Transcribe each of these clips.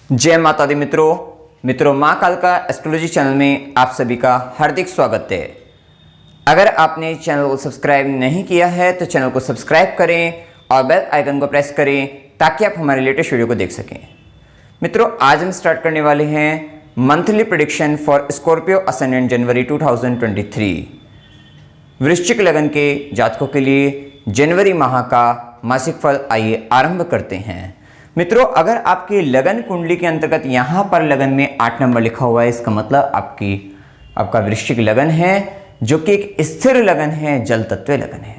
जय माता दी मित्रों माँ कालका एस्ट्रोलॉजी चैनल में आप सभी का हार्दिक स्वागत है। अगर आपने चैनल को सब्सक्राइब नहीं किया है तो चैनल को सब्सक्राइब करें और बेल आइकन को प्रेस करें ताकि आप हमारे लेटेस्ट वीडियो को देख सकें। मित्रों, आज हम स्टार्ट करने वाले हैं monthly prediction for Scorpio ascendant January 2023। वृश्चिक लगन के जातकों के लिए जनवरी माह का मासिक फल आइए आरंभ करते हैं। मित्रों, अगर आपकी लगन कुंडली के अंतर्गत यहाँ पर लगन में 8 नंबर लिखा हुआ है, इसका मतलब आपका वृश्चिक लगन है जो कि एक स्थिर लगन है, जल तत्व लगन है।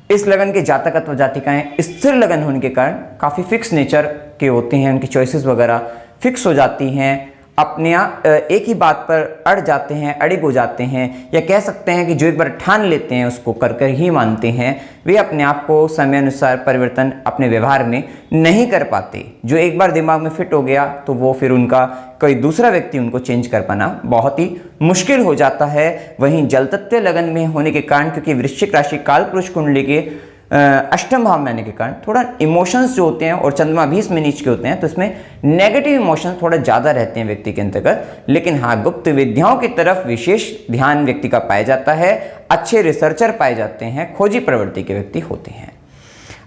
इस लगन के जातक अथवा जातिकाएं स्थिर लगन होने के कारण काफ़ी फिक्स नेचर के होते हैं, उनकी चॉइसेस वगैरह फिक्स हो जाती हैं, अपने एक ही बात पर अड़ जाते हैं, अड़िग हो जाते हैं, या कह सकते हैं कि जो एक बार ठान लेते हैं उसको कर कर ही मानते हैं। वे अपने आप को समय अनुसार परिवर्तन अपने व्यवहार में नहीं कर पाते। जो एक बार दिमाग में फिट हो गया तो वो फिर उनका कोई दूसरा व्यक्ति उनको चेंज कर पाना बहुत ही मुश्किल हो जाता है। वहीं जल तत्व लगन में होने के कारण, क्योंकि वृश्चिक राशि काल पुरुष कुंडली के अष्टम भाव में आने के कारण थोड़ा इमोशंस जो होते हैं, और चंद्रमा भी इसमें नीच के होते हैं, तो इसमें नेगेटिव इमोशंस थोड़ा ज़्यादा रहते हैं व्यक्ति के अंतर्गत। लेकिन हाँ, गुप्त विद्याओं की तरफ विशेष ध्यान व्यक्ति का पाया जाता है, अच्छे रिसर्चर पाए जाते हैं, खोजी प्रवृत्ति के व्यक्ति होते हैं।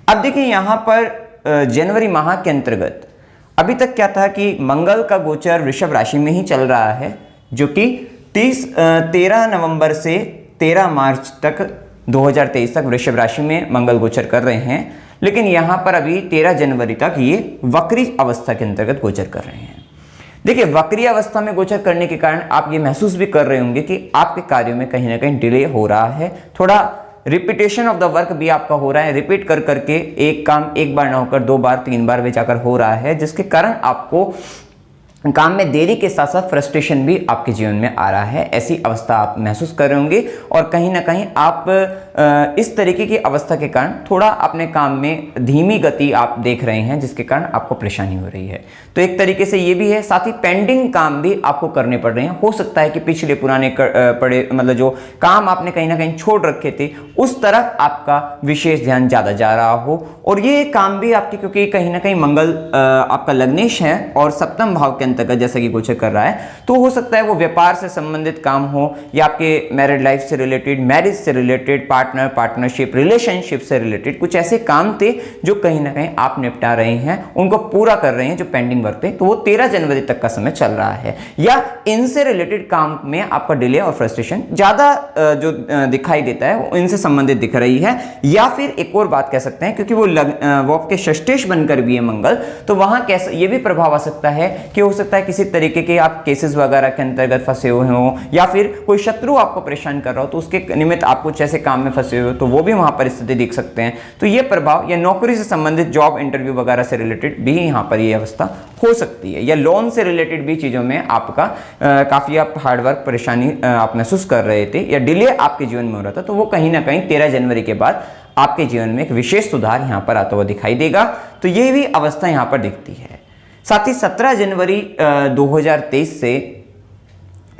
अब देखिए यहाँ पर जनवरी माह के अंतर्गत अभी तक क्या था कि मंगल का गोचर वृषभ राशि में ही चल रहा है, जो कि 13 नवंबर से 13 मार्च तक 2023 तक वृषभ राशि में मंगल गोचर कर रहे हैं। लेकिन यहाँ पर अभी 13 जनवरी तक ये वक्री अवस्था के अंतर्गत गोचर कर रहे हैं। देखिए, वक्री अवस्था में गोचर करने के कारण आप ये महसूस भी कर रहे होंगे कि आपके कार्यों में कहीं ना कहीं डिले हो रहा है, थोड़ा रिपीटेशन ऑफ द वर्क भी आपका हो रहा है, रिपीट कर करके एक काम एक बार ना होकर 2 बार 3 बार भी जाकर हो रहा है, जिसके कारण आपको काम में देरी के साथ साथ फ्रस्ट्रेशन भी आपके जीवन में आ रहा है। ऐसी अवस्था आप महसूस कर रहे होंगे, और कहीं ना कहीं आप इस तरीके की अवस्था के कारण थोड़ा अपने काम में धीमी गति आप देख रहे हैं, जिसके कारण आपको परेशानी हो रही है। तो एक तरीके से ये भी है, साथ ही पेंडिंग काम भी आपको करने पड़ रहे हैं। हो सकता है कि पिछले पुराने पड़े मतलब जो काम आपने कहीं ना कहीं छोड़ रखे थे, उस तरफ आपका विशेष ध्यान ज़्यादा जा रहा हो, और ये काम भी आपके, क्योंकि कहीं ना कहीं मंगल आपका लग्नेश है और सप्तम भाव के अंतर्गत जैसा कि गोचर कर रहा है, तो हो सकता है वो व्यापार से संबंधित काम हो, या आपके मैरिड लाइफ से रिलेटेड, मैरिज से रिलेटेड, पार्टनरशिप, रिलेशनशिप से रिलेटेड कुछ ऐसे काम थे जो कहीं ना कहीं आप निपटा रहे हैं, उनको पूरा कर रहे हैं जो पेंडिंग वर्क थे। तो वो 13 जनवरी तक का समय चल रहा है, या इनसे रिलेटेड काम में आपका डिले और फ्रस्ट्रेशन ज्यादा जो दिखाई देता है वो इनसे संबंधित दिख रही है। या फिर एक और बात कह सकते हैं, क्योंकि वो आपके षष्ठेश बनकर भी है मंगल, तो वहां कैसा ये भी प्रभाव आ सकता है कि हो सकता है किसी तरीके के आप केसेस वगैरह के अंतर्गत फंसे हुए हो, या फिर कोई शत्रु आपको परेशान कर रहा हो, तो उसके निमित्त आप कुछ ऐसे काम में फंसे हुए हो, तो वो भी वहां पर स्थिति देख सकते हैं। तो ये प्रभाव, या नौकरी से संबंधित जॉब इंटरव्यू वगैरह से रिलेटेड भी यहां पर ये अवस्था हो सकती है, या लोन से रिलेटेड भी चीजों में आपका काफी आप हार्डवर्क परेशानी आप महसूस कर रहे थे, या डिले आपके जीवन में हो रहा था, तो वो कहीं ना कहीं 13 जनवरी के बाद आपके जीवन में एक विशेष सुधार यहां पर आता हुआ दिखाई देगा। तो ये भी अवस्था यहां पर दिखती है। साथ ही 17 जनवरी 2023 से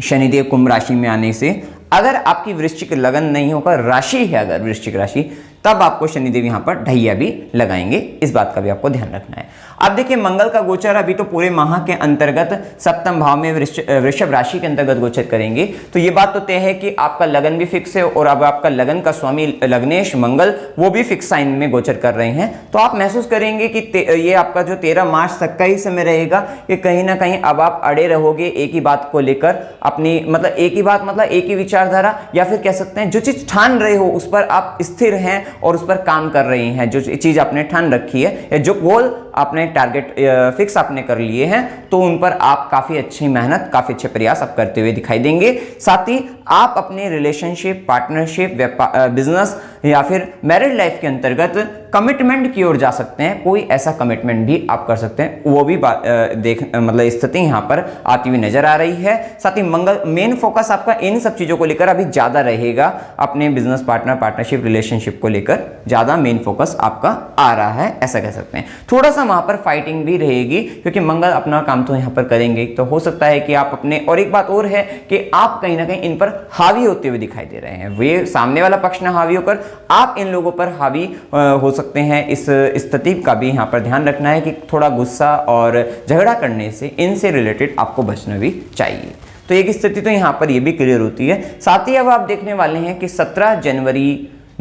शनिदेव कुंभ राशि में आने से, अगर आपकी वृश्चिक लगन नहीं होकर राशि है अगर वृश्चिक राशि, तब आपको शनिदेव यहां पर ढैया भी लगाएंगे। इस बात का भी आपको ध्यान रखना है। अब देखिए, मंगल का गोचर अभी तो पूरे माह के अंतर्गत सप्तम भाव में वृषभ राशि के अंतर्गत गोचर करेंगे। तो ये बात तो तय है कि आपका लगन भी फिक्स है, और अब आपका लगन का स्वामी लग्नेश मंगल वो भी फिक्स साइन में गोचर कर रहे हैं। तो आप महसूस करेंगे कि ये आपका जो 13 मार्च तक का ही समय रहेगा कि कहीं ना कहीं अब आप अड़े रहोगे एक ही बात को लेकर, अपनी मतलब एक ही बात, मतलब एक ही विचारधारा, या फिर कह सकते हैं जो चीज ठान रहे हो उस पर आप स्थिर हैं और उस पर काम कर रहे हैं। जो चीज आपने ठान रखी है, या जो गोल आपने टारगेट फिक्स आपने कर लिए हैं, तो उन पर आप काफी अच्छी मेहनत, काफी अच्छे प्रयास आप करते हुए दिखाई देंगे। साथ ही आप अपने रिलेशनशिप, पार्टनरशिप, बिजनेस या फिर मैरिड लाइफ के अंतर्गत कमिटमेंट की ओर जा सकते हैं। कोई ऐसा कमिटमेंट भी आप कर सकते हैं, वो भी मतलब स्थिति यहां पर आती हुई नजर आ रही है। साथ ही मंगल मेन फोकस आपका इन सब चीजों को लेकर अभी ज्यादा रहेगा, अपने बिजनेस पार्टनर, पार्टनरशिप, रिलेशनशिप को लेकर ज्यादा मेन फोकस आपका आ रहा है, ऐसा कह सकते हैं। थोड़ा सा वहां पर फाइटिंग भी रहेगी, क्योंकि मंगल अपना काम तो यहां पर करेंगे। तो हो सकता है कि आप अपने, और एक बात और है कि आप कहीं ना कहीं इन पर हावी होते हुए दिखाई दे रहे हैं। वे सामने वाला पक्ष ना हावी होकर आप इन लोगों पर हावी हो सकते हैं इस स्थिति का भी यहाँ पर ध्यान रखना है कि थोड़ा गुस्सा और झगड़ा करने से इनसे रिलेटेड आपको बचना भी चाहिए। तो एक स्थिति तो यहाँ पर ये भी क्लियर होती है। साथ ही अब आप देखने वाले हैं कि 17 जनवरी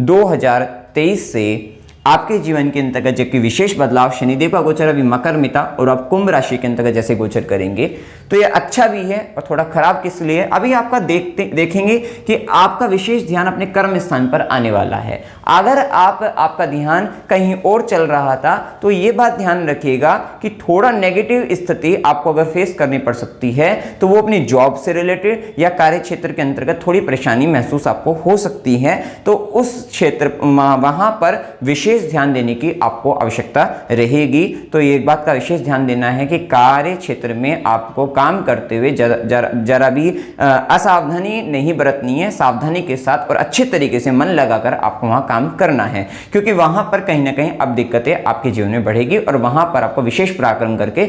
2023 से आपके जीवन के अंतर्गत जबकि विशेष बदलाव शनिदेव का गोचर अभी मकर मिता और अब कुंभ राशि के अंतर्गत जैसे गोचर करेंगे तो ये अच्छा भी है और थोड़ा खराब किस लिए। अभी आपका देखेंगे कि आपका विशेष ध्यान अपने कर्म स्थान पर आने वाला है। अगर आपका ध्यान कहीं और चल रहा था तो ये बात ध्यान रखिएगा कि थोड़ा नेगेटिव स्थिति आपको अगर फेस करनी पड़ सकती है तो वो अपनी जॉब से रिलेटेड या कार्य क्षेत्र के अंतर्गत थोड़ी परेशानी महसूस आपको हो सकती है। तो उस क्षेत्र वहां पर विशेष ध्यान देने की आपको आवश्यकता रहेगी। तो एक बात का विशेष ध्यान देना है कि कार्य क्षेत्र में आपको काम करते हुए जरा भी असावधानी नहीं बरतनी है। सावधानी के साथ और अच्छे तरीके से मन लगाकर आपको वहां काम करना है, क्योंकि वहां पर कहीं ना कहीं अब दिक्कतें आपके जीवन में बढ़ेगी और वहां पर आपको विशेष पराक्रम करके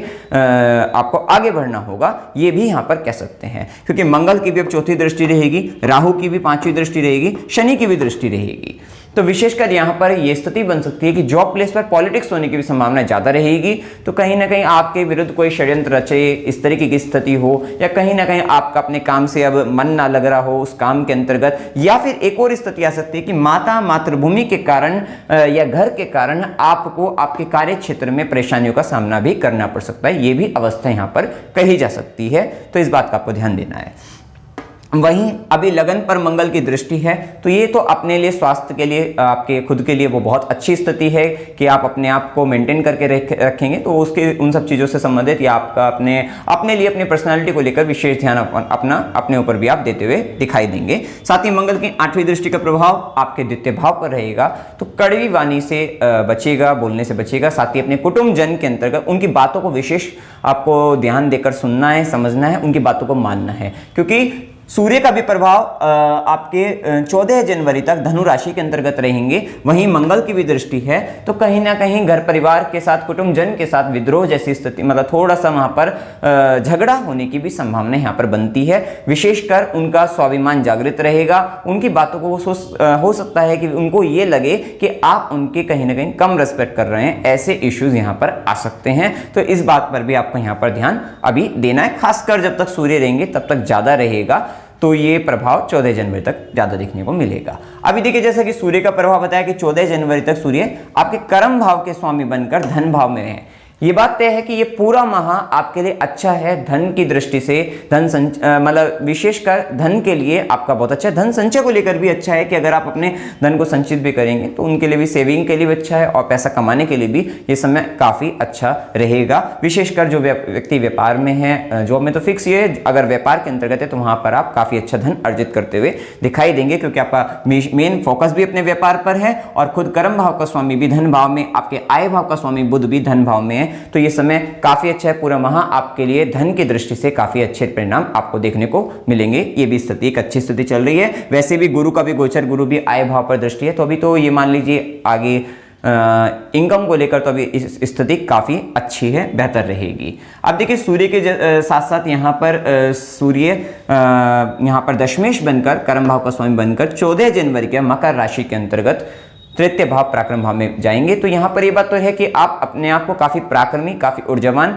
आपको आगे बढ़ना होगा। ये भी यहां पर कह सकते हैं, क्योंकि मंगल की भी अब चौथी दृष्टि रहेगी, राहु की भी पांचवी दृष्टि रहेगी, शनि की भी दृष्टि रहेगी। तो विशेषकर यहाँ पर यह स्थिति बन सकती है कि जॉब प्लेस पर पॉलिटिक्स होने की भी संभावना ज़्यादा रहेगी। तो कहीं ना कहीं आपके विरुद्ध कोई षड्यंत्र रचे, इस तरीके की स्थिति हो, या कहीं ना कहीं आपका अपने काम से अब मन ना लग रहा हो उस काम के अंतर्गत, या फिर एक और स्थिति आ सकती है कि मातृभूमि के कारण या घर के कारण आपको आपके कार्य क्षेत्र में परेशानियों का सामना भी करना पड़ सकता है। ये भी अवस्था यहाँ पर कही जा सकती है, तो इस बात का आपको ध्यान देना है। वहीं अभी लगन पर मंगल की दृष्टि है, तो ये तो अपने लिए, स्वास्थ्य के लिए, आपके खुद के लिए वो बहुत अच्छी स्थिति है कि आप अपने आप को मेंटेन करके रखेंगे। तो उसके उन सब चीज़ों से संबंधित या आपका अपने लिए, अपनी पर्सनालिटी को लेकर विशेष ध्यान अपने ऊपर भी आप देते हुए दिखाई देंगे। साथ ही मंगल की 8वीं दृष्टि का प्रभाव आपके द्वितीय भाव पर रहेगा, तो कड़वी वाणी से बचेगा, बोलने से बचेगा। साथ ही अपने कुटुंब जन के अंतर्गत उनकी बातों को विशेष आपको ध्यान देकर सुनना है, समझना है, उनकी बातों को मानना है, क्योंकि सूर्य का भी प्रभाव आपके 14 जनवरी तक धनु राशि के अंतर्गत रहेंगे। वहीं मंगल की भी दृष्टि है, तो कहीं ना कहीं घर परिवार के साथ, कुटुंब जन के साथ विद्रोह जैसी स्थिति, मतलब थोड़ा सा वहां पर झगड़ा होने की भी संभावना यहाँ पर बनती है। विशेषकर उनका स्वाभिमान जागृत रहेगा, उनकी बातों को हो सकता है कि उनको ये लगे कि आप उनके कहीं ना कहीं कम रेस्पेक्ट कर रहे हैं, ऐसे इश्यूज यहाँ पर आ सकते हैं। तो इस बात पर भी आपको यहाँ पर ध्यान अभी देना है, खासकर जब तक सूर्य रहेंगे तब तक ज्यादा रहेगा। तो ये प्रभाव 14 जनवरी तक ज्यादा देखने को मिलेगा। अभी देखिए, जैसा कि सूर्य का प्रभाव बताया कि 14 जनवरी तक सूर्य आपके कर्म भाव के स्वामी बनकर धन भाव में है। ये बात तय है कि ये पूरा माह आपके लिए अच्छा है धन की दृष्टि से। मतलब विशेषकर धन के लिए आपका बहुत अच्छा है। धन संचय को लेकर भी अच्छा है कि अगर आप अपने धन को संचित भी करेंगे तो उनके लिए भी, सेविंग के लिए भी अच्छा है, और पैसा कमाने के लिए भी ये समय काफ़ी अच्छा रहेगा। विशेषकर जो व्यक्ति व्यापार में है, जॉब में तो फिक्स ये, अगर व्यापार के अंतर्गत है तो वहाँ पर आप काफ़ी अच्छा धन अर्जित करते हुए दिखाई देंगे, क्योंकि आपका मेन फोकस भी अपने व्यापार पर है और खुद कर्म भाव का स्वामी भी धन भाव में, आपके आय भाव का स्वामी बुध भी धन भाव में है। तो ये समय काफी अच्छा है। पूरा माह आपके लिए धन की दृष्टि से काफी अच्छे परिणाम आपको देखने को मिलेंगे। ये भी स्थिति एक अच्छी स्थिति चल रही है। वैसे भी गुरु का भी गोचर, गुरु भी आय भाव पर दृष्टि है, तो अभी तो ये मान लीजिए आगे इनकम को लेकर तो अभी इस स्थिति काफी अच्छी है, बेहतर रहेगी। अब देखिए, सूर्य के साथ साथ यहाँ पर सूर्य यहाँ पर दशमेश बनकर, कर्म भाव का स्वामी बनकर 14 जनवरी के मकर राशि के अंतर्गत तृतीय भाव पराक्रम भाव में जाएंगे। तो यहाँ पर ये बात तो है कि आप अपने आप को काफी पराक्रमी, काफी ऊर्जावान,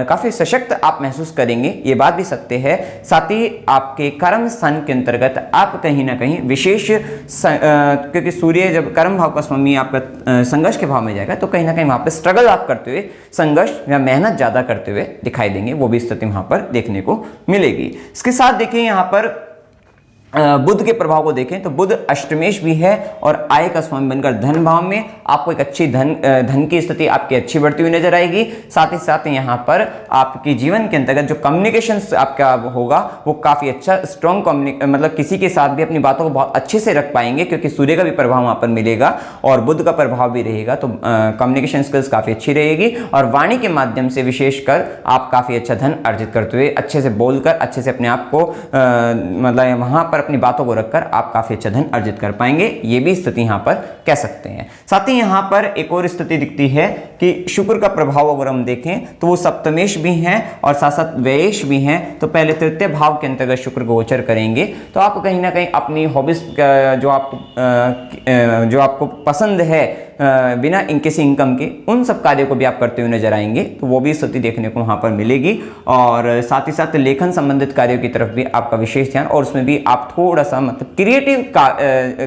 काफी सशक्त आप महसूस करेंगे, ये बात भी सत्य है। साथ ही आपके कर्म स्थान के अंतर्गत आप कहीं ना कहीं विशेष क्योंकि सूर्य जब कर्म भाव का स्वामी आपका संघर्ष के भाव में जाएगा, तो कहीं ना कहीं वहां पर स्ट्रगल आप करते हुए, संघर्ष या मेहनत ज्यादा करते हुए दिखाई देंगे। वो भी स्थिति वहां पर देखने को मिलेगी। इसके साथ देखिए, यहाँ पर बुध के प्रभाव को देखें तो बुध अष्टमेश भी है और आय का स्वामी बनकर धन भाव में। आपको एक अच्छी धन की स्थिति आपकी अच्छी बढ़ती हुई नजर आएगी। साथ ही साथ यहाँ पर आपके जीवन के अंतर्गत जो कम्युनिकेशन आपका होगा वो काफी अच्छा, स्ट्रॉन्ग मतलब किसी के साथ भी अपनी बातों को बहुत अच्छे से रख पाएंगे, क्योंकि सूर्य का भी प्रभाव वहां पर मिलेगा और बुध का प्रभाव भी रहेगा। तो कम्युनिकेशन स्किल्स काफी अच्छी रहेगी और वाणी के माध्यम से विशेषकर आप काफी अच्छा धन अर्जित करते हुए, अच्छे से बोलकर, अच्छे से अपने आप को मतलब वहां पर अपनी बातों को रखकर आप काफी अच्छा धन अर्जित कर पाएंगे। ये भी स्थिति यहां पर कह सकते हैं। साथ ही यहां पर एक और स्थिति दिखती है कि शुक्र का प्रभाव अगर हम देखें तो वो सप्तमेश भी हैं और साथ साथ व्ययेश भी हैं। तो पहले तृतीय भाव के अंतर्गत शुक्र गोचर करेंगे, तो आप कहीं ना कहीं अपनी हॉबीज जो आपको पसंद है, बिना किसी इनकम के, उन सब कार्यों को भी आप करते हुए नजर आएंगे, तो वो भी स्थिति देखने को वहाँ पर मिलेगी। और साथ ही साथ लेखन संबंधित कार्यों की तरफ भी आपका विशेष ध्यान, और उसमें भी आप थोड़ा सा मतलब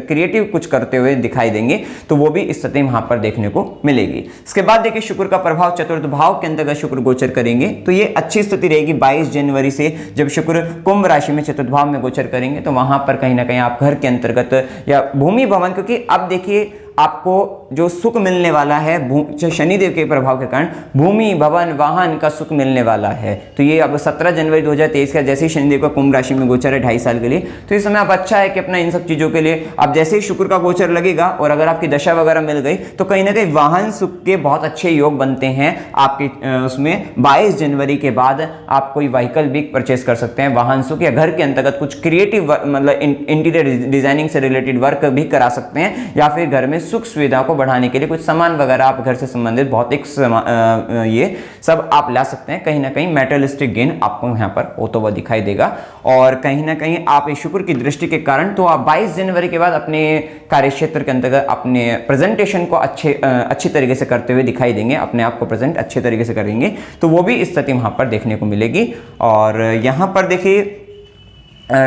क्रिएटिव कुछ करते हुए दिखाई देंगे, तो वो भी स्थिति वहाँ पर देखने को मिलेगी। इसके बाद देखिए शुक्र का प्रभाव चतुर्थ भाव के अंतर्गत शुक्र गोचर करेंगे, तो ये अच्छी स्थिति रहेगी 22 जनवरी से। जब शुक्र कुंभ राशि में चतुर्थ भाव में गोचर करेंगे तो वहां पर कहीं ना कहीं आप घर के अंतर्गत या भूमि भवन, क्योंकि अब देखिए आपको जो सुख मिलने वाला है शनिदेव के प्रभाव के कारण भूमि भवन वाहन का सुख मिलने वाला है। तो ये अब 17 जनवरी 2023 का जैसे ही शनिदेव का कुंभ राशि में गोचर है 2.5 साल के लिए, तो इस समय अब अच्छा है कि अपना इन सब चीजों के लिए अब जैसे ही शुक्र का गोचर लगेगा और अगर आपकी दशा वगैरह मिल गई तो कहीं ना कहीं वाहन सुख के बहुत अच्छे योग बनते हैं आपके उसमें। 22 जनवरी के बाद आप कोई व्हीकल भी परचेस कर सकते हैं, वाहन सुख, या घर के अंतर्गत कुछ क्रिएटिव मतलब इंटीरियर डिजाइनिंग से रिलेटेड वर्क भी करा सकते हैं, या फिर घर में सुख सुविधा को बढ़ाने के लिए कुछ सामान वगैरह आप घर से संबंधित भौतिक ये सब आप ला सकते हैं। कहीं ना कहीं मेटेरियलिस्टिक गेन आपको यहाँ पर होता हुआ दिखाई देगा। और कहीं ना कहीं आप शुक्र की दृष्टि के कारण तो आप 22 जनवरी के बाद अपने कार्यक्षेत्र के अंतर्गत अपने प्रेजेंटेशन को अच्छी तरीके से करते हुए दिखाई देंगे, अपने आप को प्रेजेंट अच्छे तरीके से करेंगे, तो वो भी स्थिति वहां पर देखने को मिलेगी। और यहाँ पर देखिए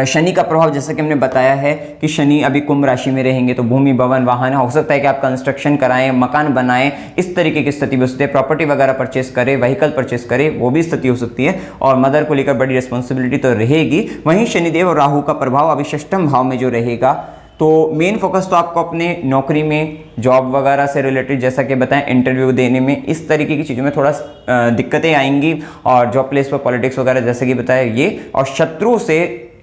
शनि का प्रभाव जैसा कि हमने बताया है कि शनि अभी कुंभ राशि में रहेंगे, तो भूमि भवन वाहन, हो सकता है कि आप कंस्ट्रक्शन कराएं, मकान बनाएं, इस तरीके की स्थिति भी हो सकती है, प्रॉपर्टी वगैरह परचेस करें, व्हीकल परचेस करें, वो भी स्थिति हो सकती है। और मदर को लेकर बड़ी रिस्पॉन्सिबिलिटी तो रहेगी। वहीं शनिदेव और राहु का प्रभाव अभी षष्ठम भाव में जो रहेगा, तो मेन फोकस तो आपको अपने नौकरी में, जॉब वगैरह से रिलेटेड, जैसा कि बताएं इंटरव्यू देने में, इस तरीके की चीज़ों में थोड़ा दिक्कतें आएंगी। और जॉब प्लेस पर पॉलिटिक्स वगैरह जैसे कि बताया ये, और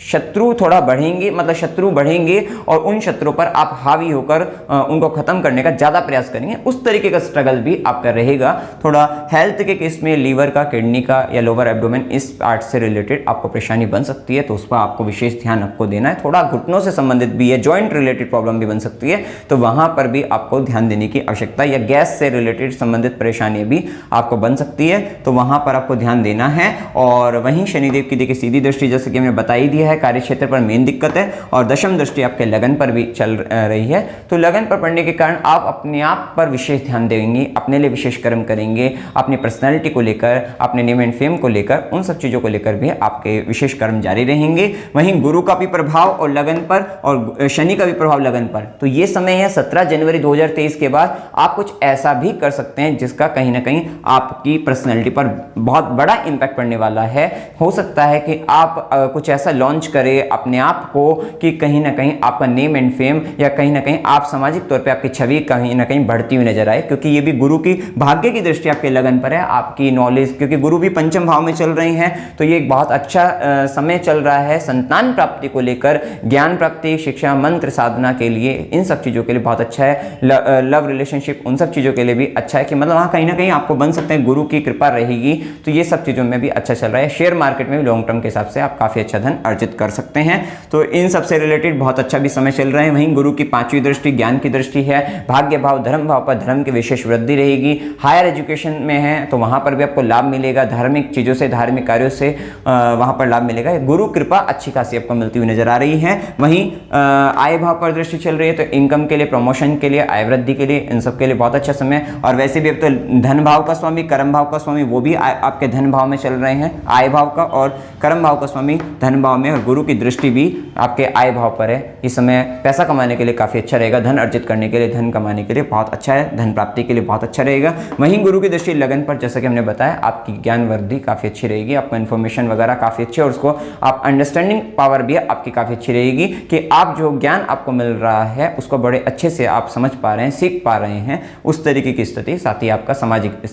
शत्रु थोड़ा बढ़ेंगे, मतलब शत्रु बढ़ेंगे और उन शत्रुओं पर आप हावी होकर उनको खत्म करने का ज़्यादा प्रयास करेंगे, उस तरीके का स्ट्रगल भी आपका रहेगा। थोड़ा हेल्थ के केस में लीवर का, किडनी का या लोअर एब्डोमेन, इस पार्ट से रिलेटेड आपको परेशानी बन सकती है, तो उस पर आपको विशेष ध्यान आपको देना है। थोड़ा घुटनों से संबंधित भी है, जॉइंट रिलेटेड प्रॉब्लम भी बन सकती है, तो वहां पर भी आपको ध्यान देने की आवश्यकता, या गैस से रिलेटेड संबंधित परेशानी भी आपको बन सकती है, तो वहां पर आपको ध्यान देना है। और वहीं शनिदेव की देखिए सीधी दृष्टि जैसे कि हमने बता ही दिया है, कार्य क्षेत्र पर मेन दिक्कत है, और दशम दृष्टि आपके लगन पर भी चल रही है, तो लगन पर पड़ने के कारण आप अपने आप पर विशेष ध्यान देंगे, अपने लिए विशेष कर्म करेंगे, अपनी पर्सनैलिटी को लेकर, अपने नेम एंड फेम को लेकर, उन सब चीज़ों को लेकर भी आपके विशेष कर्म जारी रहेंगे। वहीं गुरु का भी प्रभाव और लगन पर, और शनि का भी प्रभाव लगन पर, तो ये समय है 17 जनवरी 2023 के बाद आप कुछ ऐसा भी कर सकते हैं जिसका कहीं ना कहीं आपकी पर्सनैलिटी पर बहुत बड़ा इंपैक्ट पड़ने वाला है। हो सकता है कि आप कुछ ऐसा लॉन्च करें अपने आप को कि कहीं ना कहीं आपका नेम एंड फेम, या कहीं ना कहीं आप सामाजिक तौर पे आपकी छवि कहीं ना कहीं बढ़ती हुई नजर आए, क्योंकि ये भी गुरु की भाग्य की दृष्टि आपके लगन पर है। आपकी नॉलेज, क्योंकि गुरु भी पंचम भाव में चल रहे हैं, तो ये एक बहुत अच्छा समय चल रहा है संतान प्राप्ति को लेकर, ज्ञान प्राप्ति, शिक्षा, मंत्र साधना के लिए, इन सब चीज़ों के लिए बहुत अच्छा है। लव रिलेशनशिप, उन सब चीज़ों के लिए भी अच्छा है कि मतलब वहाँ कहीं ना कहीं आपको बन सकते हैं, गुरु की कृपा रहेगी, तो ये सब चीज़ों में भी अच्छा चल रहा है। शेयर मार्केट में भी लॉन्ग टर्म के हिसाब से आप काफ़ी अच्छा धन अर्जित कर सकते हैं, तो इन सब से रिलेटेड बहुत अच्छा भी समय चल रहा है। वहीं गुरु की 5वीं दृष्टि ज्ञान की दृष्टि है, भाग्य भाव धर्म भाव पर धर्म की विशेष वृद्धि रहेगी। हायर एजुकेशन में है तो वहाँ पर भी आपको लाभ मिलेगा, धार्मिक चीज़ों से, धार्मिक कार्यों से वहाँ पर लाभ मिलेगा। गुरु कृपा अच्छी खासी आपको मिलती हुई नजर आ रही है। वहीं आय भाव पर दृष्टि चल रही है, तो इनकम के लिए, प्रमोशन के लिए, आय वृद्धि के लिए, इन सब के लिए बहुत अच्छा समय। और वैसे भी अब तो धन भाव का स्वामी, कर्म भाव का स्वामी, वो भी आपके धन भाव में चल रहे हैं, आय भाव का और कर्म भाव का स्वामी धन भाव में, और गुरु की दृष्टि भी आपके आय भाव पर है। इस समय पैसा कमाने के लिए काफी अच्छा रहेगा, धन अर्जित करने के लिए, धन कमाने के लिए बहुत अच्छा है, धन प्राप्ति के लिए बहुत अच्छा रहेगा। वहीं गुरु की दृष्टि लगन पर, जैसा कि हमने बताया, आपकी ज्ञान वृद्धि काफी अच्छी रहेगी, आपको इन्फॉर्मेशन वगैरह काफी अच्छी, और उसको आप अंडरस्टैंडिंग पावर भी आपकी काफी अच्छी रहेगी कि आप जो ज्ञान आपको मिल रहा है उसको बड़े अच्छे से आप समझ पा रहे हैं, सीख पा रहे हैं, उस तरीके की स्थिति। साथ ही आपका सामाजिक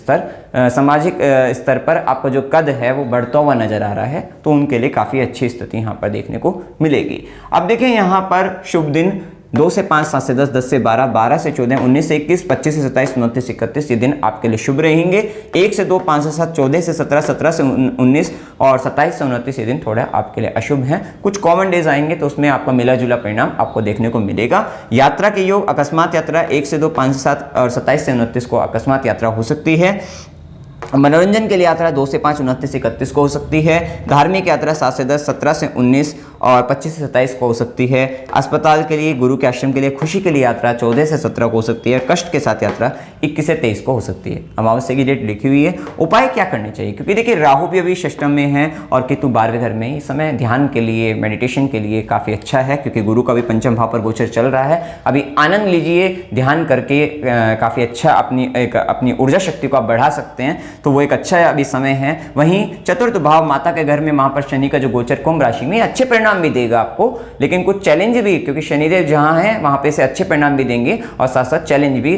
स्तर पर आपका जो कद है वो बढ़ता हुआ नजर आ रहा है, तो उनके लिए काफी अच्छी स्थिति यहाँ पर देखने को मिलेगी। अब देखिए यहाँ पर शुभ दिन 2 से 5, 7 से 10, 10 से 12, 12 से 14, 19 से 21, 25 से 27, 29 से 31 ये दिन आपके लिए शुभ रहेंगे। 1 से 2, 5 से 7, 14 से 17, 17 से 19 और 27 से 29 ये दिन थोड़ा आपके लिए अशुभ हैं। कुछ कॉमन डेज आएंगे तो उसमें आपका मिला जुला परिणाम आपको देखने को मिलेगा। यात्रा के योग, अकस्मात यात्रा 1 से 2, 5 से 7 और 27 से 29 को अकस्मात यात्रा हो सकती है। मनोरंजन के लिए यात्रा 2 से 5, 29 से 31 को हो सकती है। धार्मिक यात्रा 7 से 10, 17 से 19 और 25 से 27 को हो सकती है। अस्पताल के लिए, गुरु के आश्रम के लिए, खुशी के लिए यात्रा 14 से 17 को हो सकती है। कष्ट के साथ यात्रा 21 से 23 को हो सकती है। अमावस्या की डेट लिखी हुई है। उपाय क्या करने चाहिए, क्योंकि देखिए राहु भी अभी षष्टम में है और केतु 12वें घर में। इस समय ध्यान के लिए, मेडिटेशन के लिए काफ़ी अच्छा है, क्योंकि गुरु का भी पंचम भाव पर गोचर चल रहा है। अभी आनंद लीजिए, ध्यान करके काफ़ी अच्छा अपनी ऊर्जा शक्ति को आप बढ़ा सकते हैं, तो वो एक अच्छा अभी समय है। वहीं चतुर्थ भाव माता के घर में वहाँ पर शनि का जो गोचर कुंभ राशि में अच्छे परिणाम भी देगा आपको, लेकिन कुछ चैलेंज भी, क्योंकि शनिदेव जहाँ हैं वहाँ पे से अच्छे परिणाम भी देंगे और साथ साथ चैलेंज भी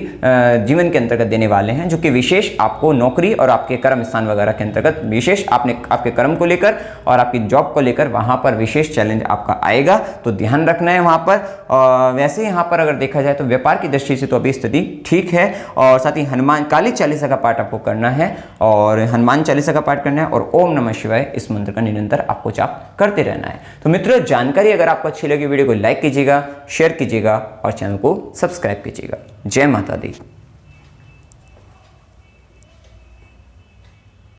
जीवन के अंतर्गत देने वाले हैं, जो कि विशेष आपको नौकरी और आपके कर्म स्थान वगैरह के अंतर्गत विशेष आपके कर्म को लेकर और आपकी जॉब को लेकर वहाँ पर विशेष चैलेंज आपका आएगा, तो ध्यान रखना है वहाँ पर। वैसे यहाँ पर अगर देखा जाए तो व्यापार की दृष्टि से तो अभी स्थिति ठीक है, और साथ ही हनुमान काली चालीसा का पाठ आपको करना है और हनुमान चालीसा का पाठ करना है और ओम नमः शिवाय इस मंत्र का निरंतर आपको जाप करते रहना है। तो मित्रों, जानकारी अगर आपको अच्छी लगी वीडियो को लाइक कीजिएगा, शेयर कीजिएगा और चैनल को सब्सक्राइब कीजिएगा। जय माता दी।